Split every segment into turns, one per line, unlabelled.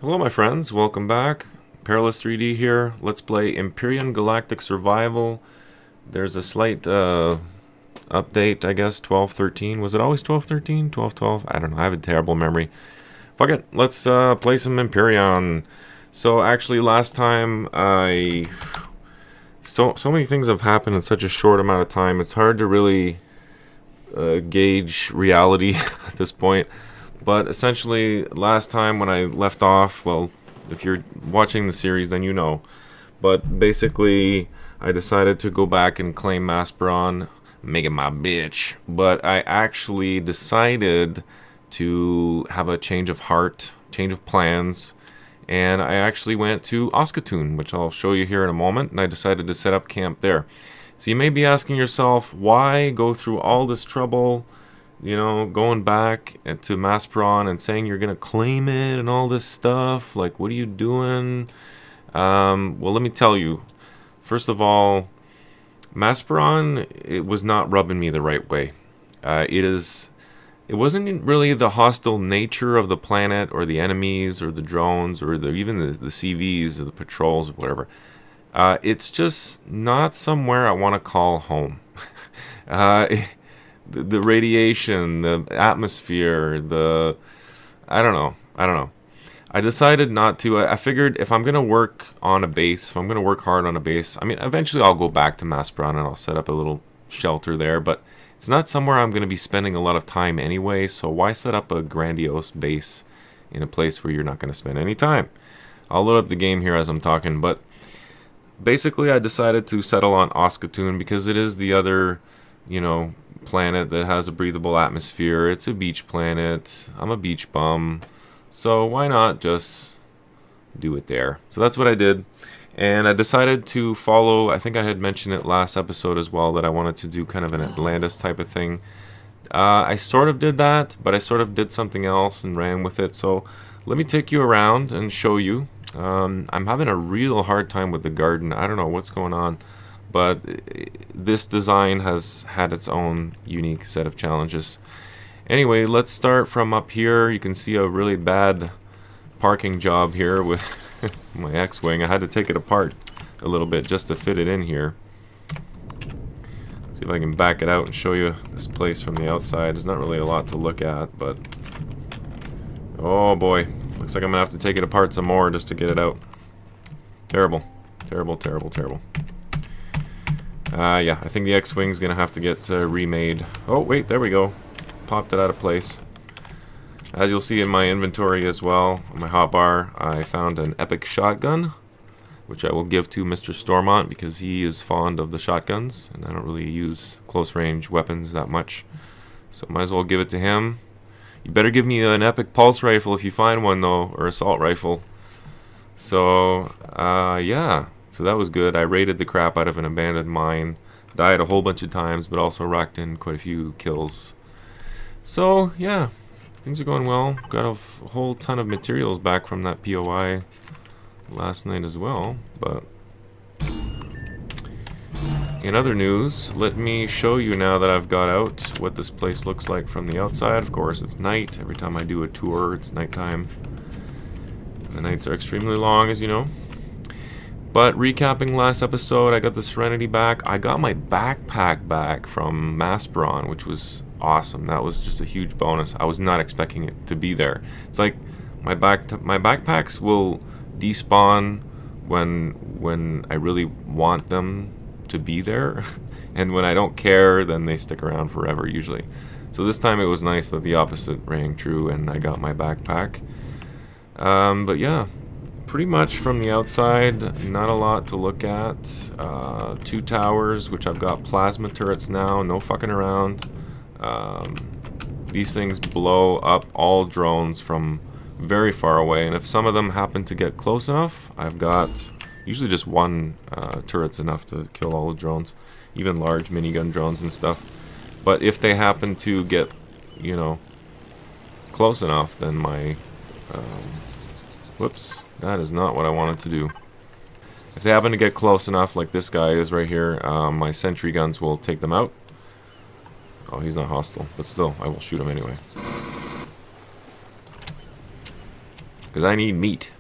Hello my friends, welcome back. Perilous 3D here. Let's play Empyrion Galactic Survival. There's a slight update, I guess, 12.13. Was it always 12.13? 12.12? I don't know, I have a terrible memory. Fuck it, let's play some Empyrion. So actually last time So many things have happened in such a short amount of time, it's hard to really gauge reality at this point. But essentially, last time when I left off, well, if you're watching the series, then you know. But basically, I decided to go back and claim Maspron, make it my bitch. But I actually decided to have a change of heart, change of plans, and I actually went to Oskatoon, which I'll show you here in a moment, and I decided to set up camp there. So you may be asking yourself, why go through all this trouble? You know, going back to Maspron and saying you're gonna claim it and all this stuff. Like, what are you doing? Well, let me tell you. First of all, Maspron, it was not rubbing me the right way. It wasn't really the hostile nature of the planet or the enemies or the drones or even the CVs or the patrols or whatever. It's just not somewhere I want to call home. The radiation, the atmosphere, I don't know. I decided not to. I figured if I'm going to work on a base, if I'm going to work hard on a base, I mean, eventually I'll go back to Maspron and I'll set up a little shelter there, but it's not somewhere I'm going to be spending a lot of time anyway, so why set up a grandiose base in a place where you're not going to spend any time? I'll load up the game here as I'm talking, but basically I decided to settle on Oskatoon because it is the other, you know, planet that has a breathable atmosphere. It's a beach planet. I'm a beach bum, so why not just do it there? So that's what I did, and I decided to follow, I think I had mentioned it last episode as well, that I wanted to do kind of an Atlantis type of thing. I sort of did that, but I sort of did something else and ran with it. So let me take you around and show you. I'm having a real hard time with the garden. I don't know what's going on, but this design has had its own unique set of challenges. Anyway, let's start from up here. You can see a really bad parking job here with my X-Wing. I had to take it apart a little bit just to fit it in here. See if I can back it out and show you this place from the outside. There's not really a lot to look at, but oh boy, looks like I'm gonna have to take it apart some more just to get it out. Terrible, terrible, terrible, terrible. Yeah, I think the X-Wing's gonna have to get remade. Oh, wait, there we go. Popped it out of place. As you'll see in my inventory as well, on my hotbar, I found an epic shotgun, which I will give to Mr. Stormont because he is fond of the shotguns, and I don't really use close-range weapons that much. So might as well give it to him. You better give me an epic pulse rifle if you find one, though, or assault rifle. So, yeah. So that was good. I raided the crap out of an abandoned mine. Died a whole bunch of times, but also racked in quite a few kills. So, yeah. Things are going well. Got a whole ton of materials back from that POI last night as well. But in other news, let me show you now that I've got out what this place looks like from the outside. Of course, it's night. Every time I do a tour, it's nighttime. The nights are extremely long, as you know. But recapping last episode, I got the Serenity back. I got my backpack back from Maspron, which was awesome. That was just a huge bonus. I was not expecting it to be there. It's like my backpacks will despawn when I really want them to be there, and when I don't care, then they stick around forever usually. So this time it was nice that the opposite rang true, and I got my backpack. But yeah. Pretty much from the outside, not a lot to look at. 2 towers, which I've got plasma turrets now, no fucking around. These things blow up all drones from very far away, and if some of them happen to get close enough, I've got usually just 1 turret's enough to kill all the drones, even large minigun drones and stuff. But if they happen to get, you know, close enough, then my whoops. That is not what I wanted to do. If they happen to get close enough, like this guy is right here, my sentry guns will take them out. Oh, he's not hostile, but still, I will shoot him anyway. because I need meat.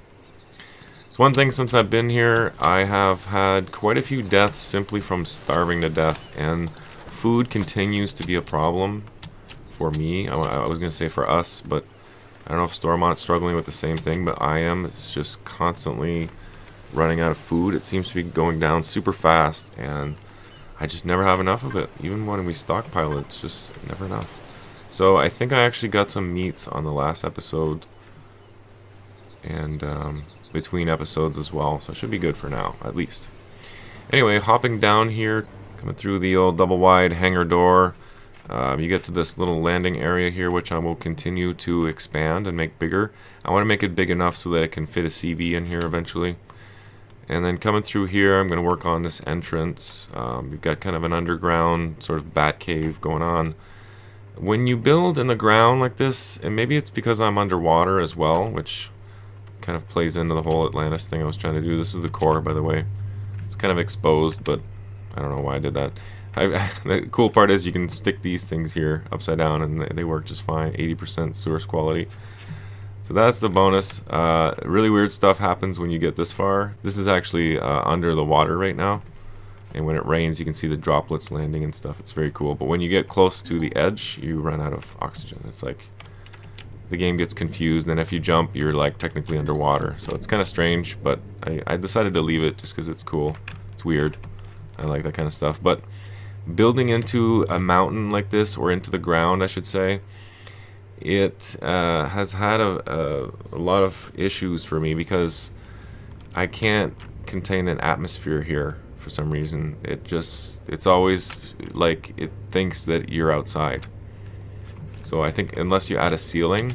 It's one thing since I've been here, I have had quite a few deaths simply from starving to death, and food continues to be a problem for me. I was going to say for us, but I don't know if Stormont's struggling with the same thing, but I am. It's just constantly running out of food. It seems to be going down super fast, and I just never have enough of it. Even when we stockpile it, it's just never enough. So I think I actually got some meats on the last episode, and between episodes as well, so it should be good for now, at least. Anyway, hopping down here, coming through the old double wide hangar door, you get to this little landing area here, which I will continue to expand and make bigger. I want to make it big enough so that it can fit a CV in here eventually. And then coming through here, I'm going to work on this entrance. You've got kind of an underground sort of bat cave going on. When you build in the ground like this, and maybe it's because I'm underwater as well, which kind of plays into the whole Atlantis thing I was trying to do. This is the core, by the way. It's kind of exposed, but I don't know why I did that. The cool part is you can stick these things here upside down and they work just fine. 80% source quality. So that's the bonus. Really weird stuff happens when you get this far. This is actually under the water right now, and when it rains you can see the droplets landing and stuff. It's very cool, but when you get close to the edge you run out of oxygen. It's like the game gets confused, and if you jump you're like technically underwater, so it's kind of strange, but I decided to leave it just because it's cool. It's weird. I like that kind of stuff. But building into a mountain like this, or into the ground I should say, it has had a lot of issues for me because I can't contain an atmosphere here for some reason. It's always like it thinks that you're outside. So I think unless you add a ceiling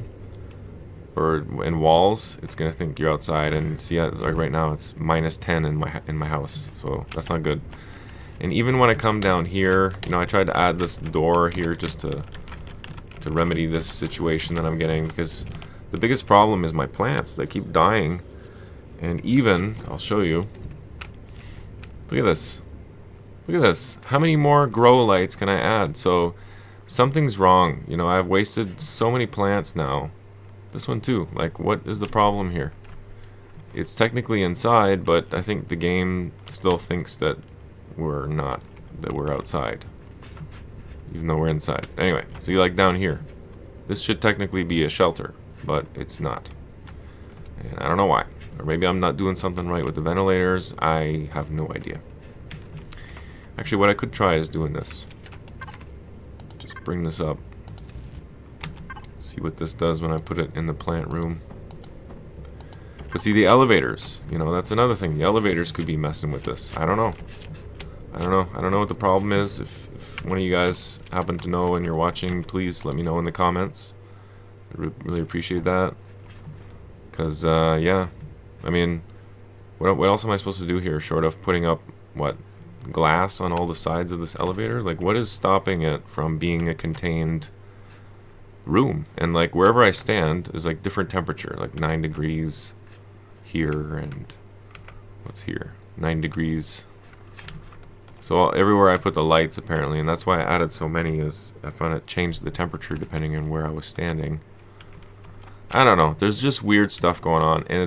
or in walls, it's gonna think you're outside. And see, like right now it's -10 in my house, so that's not good. And even when I come down here, you know, I tried to add this door here just to remedy this situation that I'm getting, because the biggest problem is my plants. They keep dying, and even I'll show you. Look at this. Look at this. How many more grow lights can I add? So something's wrong. You know, I've wasted so many plants now. This one too. Like, what is the problem here? It's technically inside, but I think the game still thinks that we're not, that we're outside, even though we're inside. Anyway, so you like down here. This should technically be a shelter, but it's not. And I don't know why. Or maybe I'm not doing something right with the ventilators. I have no idea. Actually, what I could try is doing this. Just bring this up. See what this does when I put it in the plant room. But see, the elevators, you know, that's another thing. The elevators could be messing with this. I don't know. I don't know what the problem is. If one of you guys happen to know and you're watching, please let me know in the comments. I really appreciate that. Because, yeah. I mean, what else am I supposed to do here short of putting up, what, glass on all the sides of this elevator? Like, what is stopping it from being a contained room? And, like, wherever I stand is, like, different temperature. Like, 9 degrees here and... what's here? 9 degrees... So everywhere I put the lights, apparently, and that's why I added so many, is I found it changed the temperature depending on where I was standing. I don't know. There's just weird stuff going on, and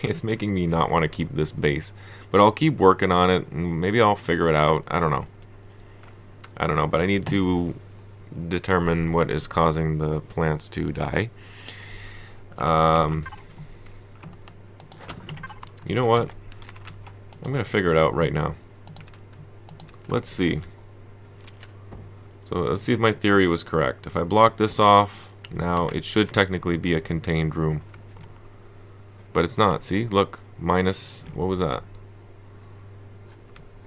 it's making me not want to keep this base. But I'll keep working on it, and maybe I'll figure it out. I don't know. I don't know, but I need to determine what is causing the plants to die. You know what? I'm going to figure it out right now. Let's see. So let's see if my theory was correct. If I block this off, now it should technically be a contained room. But it's not. See? Look. Minus... what was that?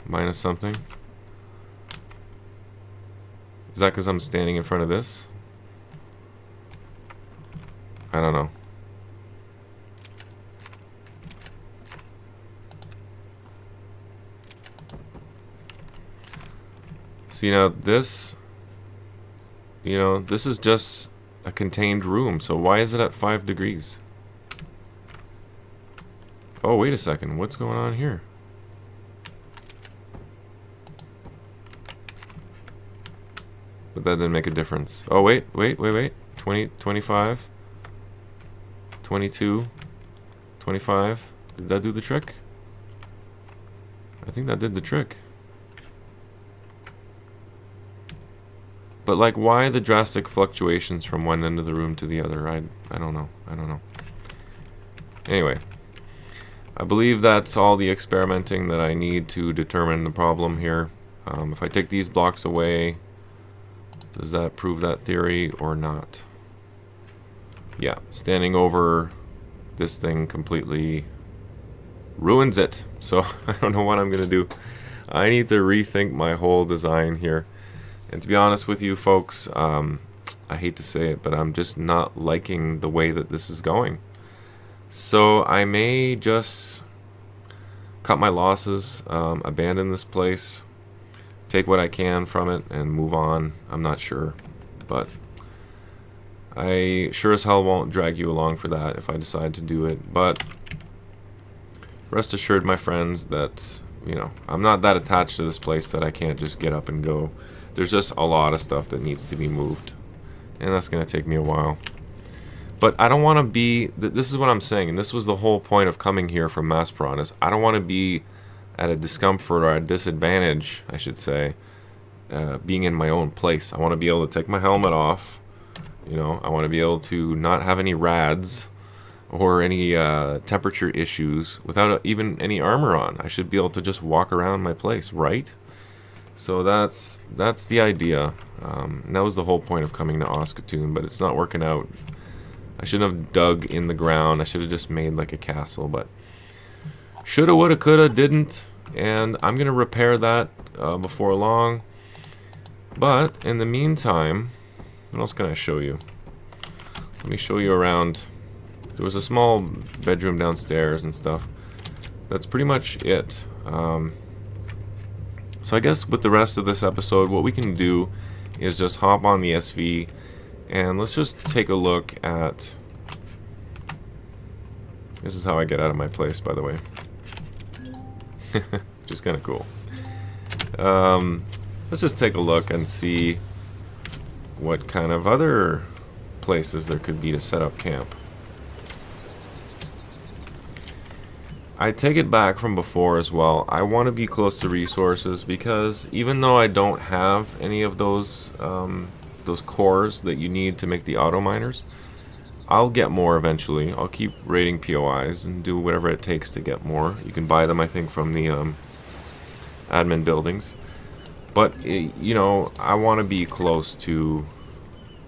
Minus something. Is that because I'm standing in front of this? I don't know. See, now this, you know, this is just a contained room, so why is it at 5 degrees? Oh, wait a second, what's going on here? But that didn't make a difference. Oh, wait, 20, 25, 22. 25. Did that do the trick? I think that did the trick. But like, why the drastic fluctuations from one end of the room to the other? I don't know. I don't know. Anyway, I believe that's all the experimenting that I need to determine the problem here. If I take these blocks away, does that prove that theory or not? Yeah, standing over this thing completely ruins it. So I don't know what I'm gonna do. I need to rethink my whole design here. And to be honest with you folks, I hate to say it, but I'm just not liking the way that this is going. So I may just cut my losses, abandon this place, take what I can from it, and move on. I'm not sure, but I sure as hell won't drag you along for that if I decide to do it. But rest assured, my friends, that, you know, I'm not that attached to this place that I can't just get up and go. There's just a lot of stuff that needs to be moved, and that's going to take me a while. But I don't want to be, this is what I'm saying, and this was the whole point of coming here from Maspron, is I don't want to be at a discomfort or a disadvantage, I should say, being in my own place. I want to be able to take my helmet off, you know, I want to be able to not have any rads or any temperature issues without even any armor on. I should be able to just walk around my place, right? So that's the idea. And that was the whole point of coming to Oskatoon, but it's not working out. I shouldn't have dug in the ground. I should have just made like a castle, but shoulda, woulda, coulda, didn't. And I'm gonna repair that before long. But in the meantime, what else can I show you? Let me show you around. There was a small bedroom downstairs and stuff. That's pretty much it. So I guess with the rest of this episode, what we can do is just hop on the SV and let's just take a look at... This is how I get out of my place, by the way. Which is kind of cool. Let's just take a look and see what kind of other places there could be to set up camp. I take it back from before as well. I want to be close to resources because even though I don't have any of those cores that you need to make the auto miners, I'll get more eventually. I'll keep raiding POIs and do whatever it takes to get more. You can buy them, I think, from the admin buildings. But you know, I want to be close to.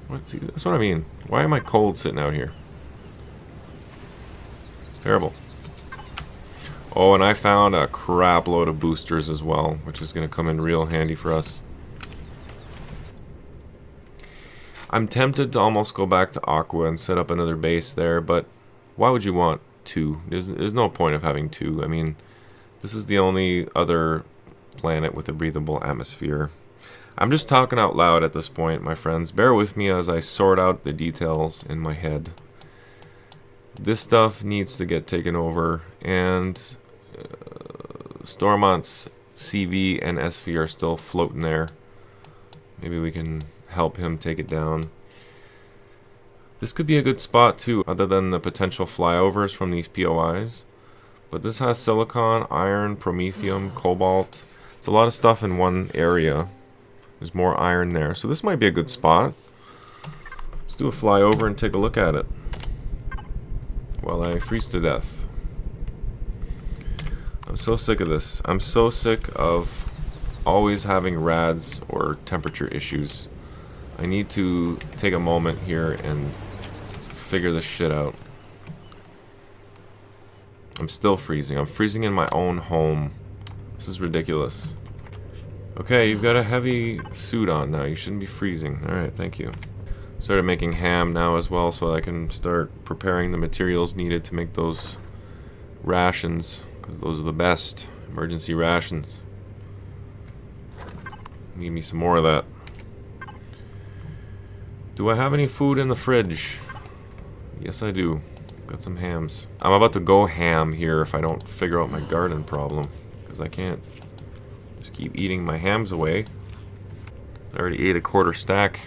That's what I mean. Why am I cold sitting out here? Terrible. Oh, and I found a crap load of boosters as well, which is going to come in real handy for us. I'm tempted to almost go back to Aqua and set up another base there, but why would you want two? There's no point of having two. I mean, this is the only other planet with a breathable atmosphere. I'm just talking out loud at this point, my friends. Bear with me as I sort out the details in my head. This stuff needs to get taken over, and Stormont's CV and SV are still floating there. Maybe we can help him take it down. This could be a good spot too, other than the potential flyovers from these POIs. But this has silicon, iron, promethium, cobalt. It's a lot of stuff in one area. There's more iron there, so this might be a good spot. Let's do a flyover and take a look at it while I freeze to death. I'm so sick of this. I'm so sick of always having rads or temperature issues. I need to take a moment here and figure this shit out. I'm still freezing. I'm freezing in my own home. This is ridiculous. Okay, you've got a heavy suit on now. You shouldn't be freezing. Alright, thank you. Started making ham now as well, so I can start preparing the materials needed to make those rations, because those are the best emergency rations. Need me some more of that. Do I have any food in the fridge? Yes, I do. Got some hams. I'm about to go ham here if I don't figure out my garden problem, because I can't just keep eating my hams away. I already ate a quarter stack.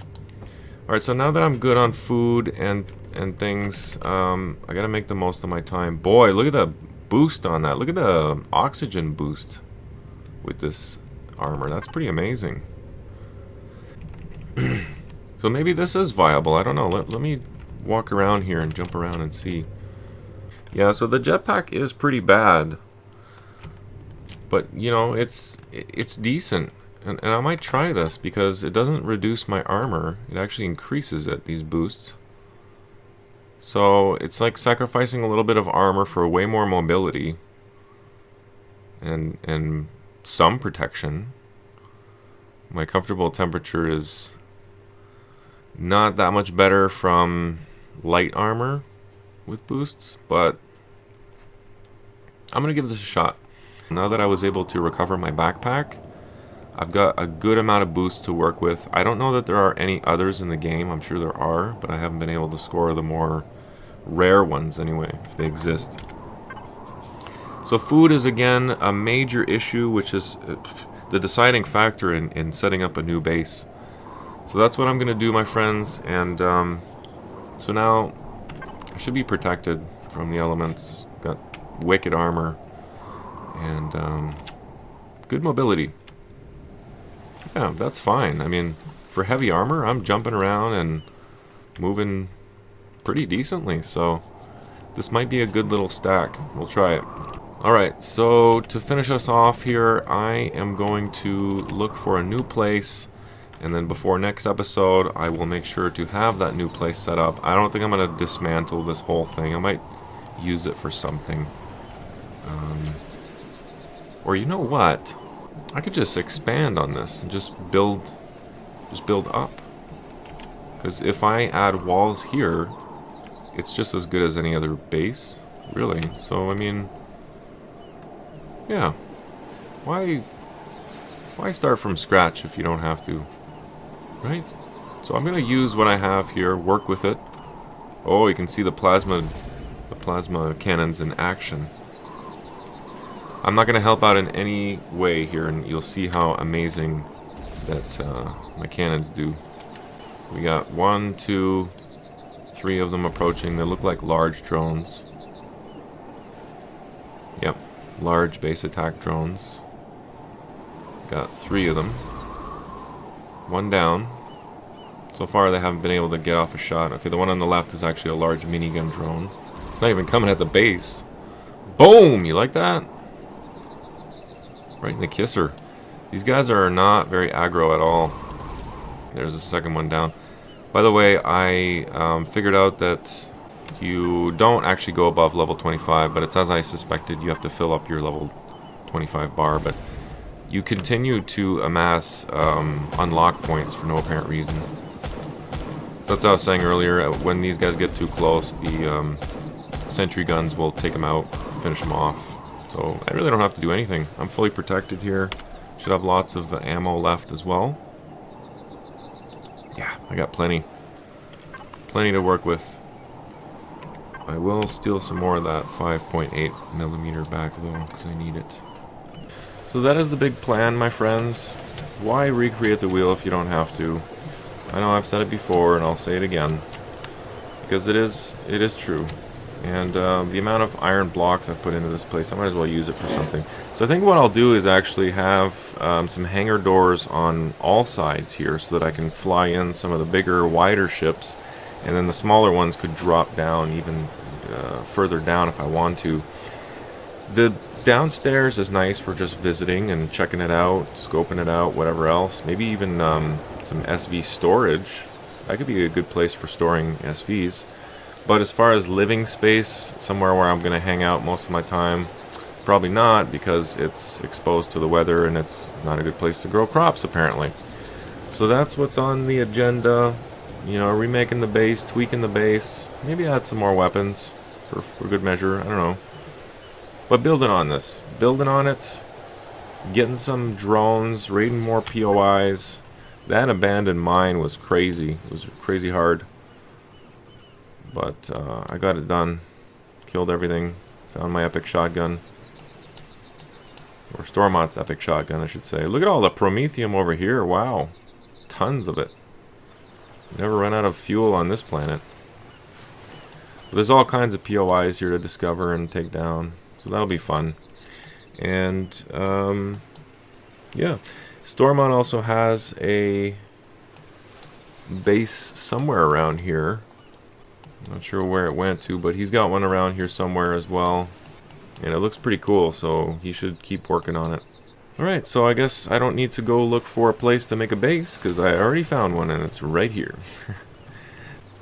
Alright, so now that I'm good on food and and things. I gotta make the most of my time. Boy, look at the boost on that. Look at the oxygen boost with this armor. That's pretty amazing. So maybe this is viable. I don't know. Let me walk around here and jump around and see. Yeah, so the jetpack is pretty bad. But, you know, it's decent. And I might try this because it doesn't reduce my armor. It actually increases it, these boosts. So it's like sacrificing a little bit of armor for way more mobility. And some protection. My comfortable temperature is not that much better from light armor with boosts, but I'm gonna give this a shot. Now that I was able to recover my backpack, I've got a good amount of boosts to work with. I don't know that there are any others in the game. I'm sure there are, but I haven't been able to score the more rare ones anyway, if they exist. So food is again a major issue, which is the deciding factor in setting up a new base. So that's what I'm going to do, my friends, and so now I should be protected from the elements. Got wicked armor and good mobility. Yeah, that's fine. I mean, for heavy armor, I'm jumping around and moving pretty decently, so this might be a good little stack. We'll try it. Alright, so to finish us off here, I am going to look for a new place, and then before next episode, I will make sure to have that new place set up. I don't think I'm going to dismantle this whole thing. I might use it for something. Or you know what? I could just expand on this and just build up. Because if I add walls here, it's just as good as any other base, really. So I mean, yeah. Why start from scratch if you don't have to, right? So I'm gonna use what I have here, work with it. Oh, you can see the plasma cannons in action. I'm not going to help out in any way here, and you'll see how amazing that my cannons do. We got 1, 2, 3 of them approaching. They look like large drones. Yep, large base attack drones. Got 3 of them. 1 down. So far they haven't been able to get off a shot. Okay, the one on the left is actually a large minigun drone. It's not even coming at the base. Boom! You like that? Right in the kisser. These guys are not very aggro at all. There's the second one down. By the way, I figured out that you don't actually go above level 25, but it's as I suspected. You have to fill up your level 25 bar, but you continue to amass unlock points for no apparent reason. So that's what I was saying earlier. When these guys get too close, the sentry guns will take them out, finish them off. So I really don't have to do anything. I'm fully protected here. Should have lots of ammo left as well. Yeah, I got plenty. Plenty to work with. I will steal some more of that 5.8mm back though, because I need it. So that is the big plan, my friends. Why recreate the wheel if you don't have to? I know I've said it before and I'll say it again. Because it is true. And the amount of iron blocks I've put into this place, I might as well use it for something. So I think what I'll do is actually have some hangar doors on all sides here so that I can fly in some of the bigger, wider ships, and then the smaller ones could drop down even further down if I want to. The downstairs is nice for just visiting and checking it out, scoping it out, whatever else. Maybe even some SV storage. That could be a good place for storing SVs. But as far as living space, somewhere where I'm going to hang out most of my time, probably not, because it's exposed to the weather and it's not a good place to grow crops, apparently. So that's what's on the agenda. You know, remaking the base, tweaking the base, maybe add some more weapons for good measure, I don't know. But building on this, building on it, getting some drones, raiding more POIs. That abandoned mine was crazy. It was crazy hard. But I got it done. Killed everything. Found my epic shotgun. Or Stormont's epic shotgun, I should say. Look at all the promethium over here. Wow. Tons of it. Never run out of fuel on this planet. But there's all kinds of POIs here to discover and take down, so that'll be fun. And yeah, Stormont also has a base somewhere around here. Not sure where it went to, but he's got one around here somewhere as well. And it looks pretty cool, so he should keep working on it. Alright, so I guess I don't need to go look for a place to make a base, because I already found one and it's right here.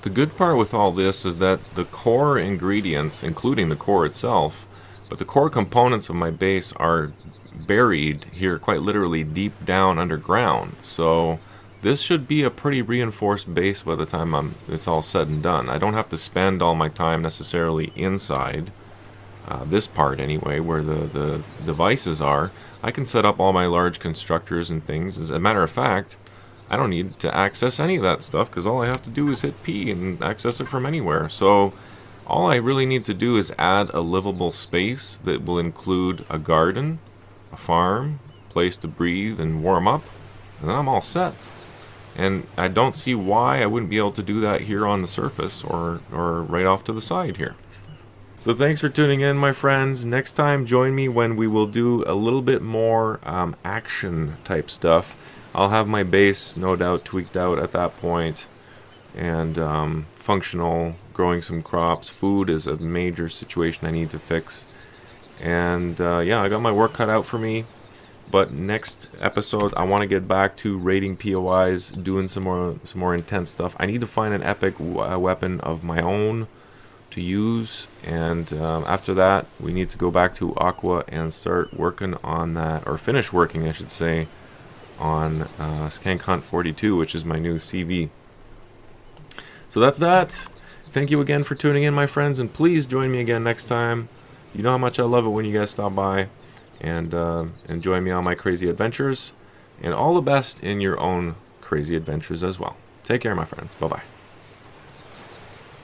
The good part with all this is that the core ingredients, including the core itself, but the core components of my base are buried here quite literally deep down underground. So this should be a pretty reinforced base by the time it's all said and done. I don't have to spend all my time necessarily inside this part anyway, where the devices are. I can set up all my large constructors and things. As a matter of fact, I don't need to access any of that stuff because all I have to do is hit P and access it from anywhere. So all I really need to do is add a livable space that will include a garden, a farm, place to breathe and warm up, and then I'm all set. And I don't see why I wouldn't be able to do that here on the surface or right off to the side here. So thanks for tuning in, my friends. Next time, join me when we will do a little bit more action type stuff. I'll have my base, no doubt, tweaked out at that point, and functional, growing some crops. Food is a major situation I need to fix. And yeah, I got my work cut out for me. But next episode, I want to get back to raiding POIs, doing some more intense stuff. I need to find an epic weapon of my own to use, and after that, we need to go back to Aqua and start working on that, or finish working, I should say, on Skank Hunt 42, which is my new CV. So that's that. Thank you again for tuning in, my friends, and please join me again next time. You know how much I love it when you guys stop by and join me on my crazy adventures, and all the best in your own crazy adventures as well. Take care, my friends. Bye-bye.